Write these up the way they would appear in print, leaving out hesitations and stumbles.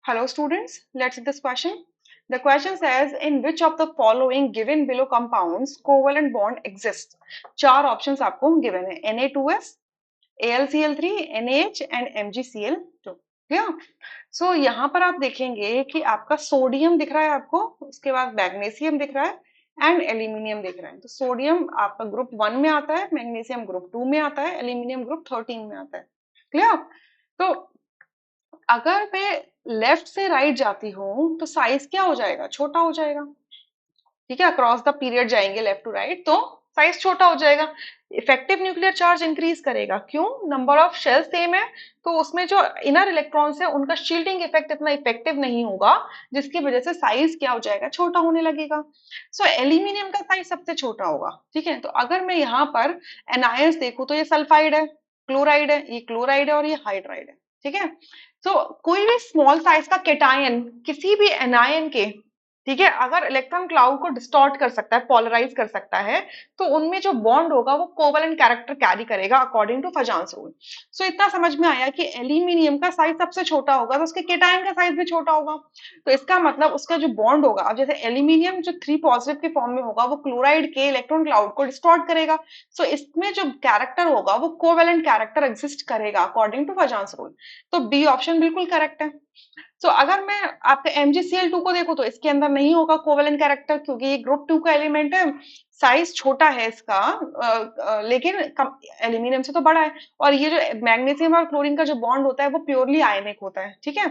Hello students, let's see this question. The question says, in which of the following given below compounds covalent bond exists? चार options आपको given है, Na2S, AlCl3, NaH and MgCl2. Clear? सो यहाँ पर आप देखेंगे कि आपका sodium दिख रहा है आपको, उसके बाद मैग्नीशियम दिख रहा है एंड एल्यूमिनियम दिख रहा है. तो सोडियम आपका ग्रुप 1 में आता है, मैग्नीशियम ग्रुप 2 में आता है, एल्यूमिनियम ग्रुप 13 में आता है. क्लियर? तो अगर मैं लेफ्ट से राइट जाती हूँ तो साइज क्या हो जाएगा? छोटा हो जाएगा. ठीक है, अक्रॉस द पीरियड जाएंगे लेफ्ट टू राइट तो साइज छोटा हो जाएगा. इफेक्टिव न्यूक्लियर चार्ज इंक्रीज करेगा. क्यों? नंबर ऑफ शेल सेम है तो उसमें जो इनर इलेक्ट्रॉन्स है उनका शील्डिंग इफेक्ट इतना इफेक्टिव नहीं होगा, जिसकी वजह से साइज क्या हो जाएगा? छोटा होने लगेगा. सो एल्यूमिनियम का साइज सबसे छोटा होगा. ठीक है, तो अगर मैं यहाँ पर एनायंस देखूं तो ये सल्फाइड है, क्लोराइड है, ये क्लोराइड है और ये हाइड्राइड है. ठीक है, तो कोई भी स्मॉल साइज का केटायन किसी भी एनायन के, ठीक है, अगर इलेक्ट्रॉन क्लाउड को डिस्टॉर्ट कर सकता है, पोलराइज कर सकता है, तो उनमें जो बॉन्ड होगा वो कोवलेंट कैरेक्टर कैरी करेगा अकॉर्डिंग टू फजान्स रूल. सो इतना समझ में आया कि एल्यूमिनियम का साइज सबसे छोटा होगा तो उसके केटायन का साइज भी छोटा होगा. तो इसका मतलब उसका जो बॉन्ड होगा, अब जैसे एल्यूमिनियम जो 3 पॉजिटिव के फॉर्म में होगा वो क्लोराइड के इलेक्ट्रॉन क्लाउड को डिस्टॉर्ट करेगा. सो इसमें जो कैरेक्टर होगा वो कोवलेंट कैरेक्टर एग्जिस्ट करेगा अकॉर्डिंग टू फजान्स रूल. तो बी ऑप्शन बिल्कुल करेक्ट है. तो अगर मैं आपके MgCl2 को देखूं तो इसके अंदर नहीं होगा कोवेलेंट कैरेक्टर, क्योंकि ये ग्रुप 2 का एलिमेंट है, साइज छोटा है इसका, लेकिन एल्यूमिनियम से तो बड़ा है. और ये जो मैग्नीशियम और क्लोरीन का जो बॉन्ड होता है वो प्योरली आयनिक होता है. ठीक है,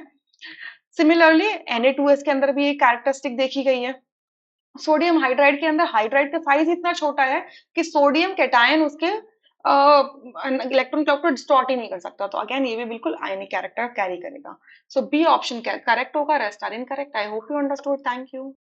सिमिलरली Na2S के अंदर भी एक कैरेक्टरिस्टिक देखी गई है. सोडियम हाइड्राइड के अंदर हाइड्राइड का साइज इतना छोटा है कि सोडियम कैटायन उसके इलेक्ट्रॉन क्लाउड को डिस्टॉर्ट ही नहीं कर सकता. तो अगेन ये भी बिल्कुल आयनिक कैरेक्टर कैरी करेगा. सो बी ऑप्शन करेक्ट होगा, rest are incorrect. I hope you understood. Thank you.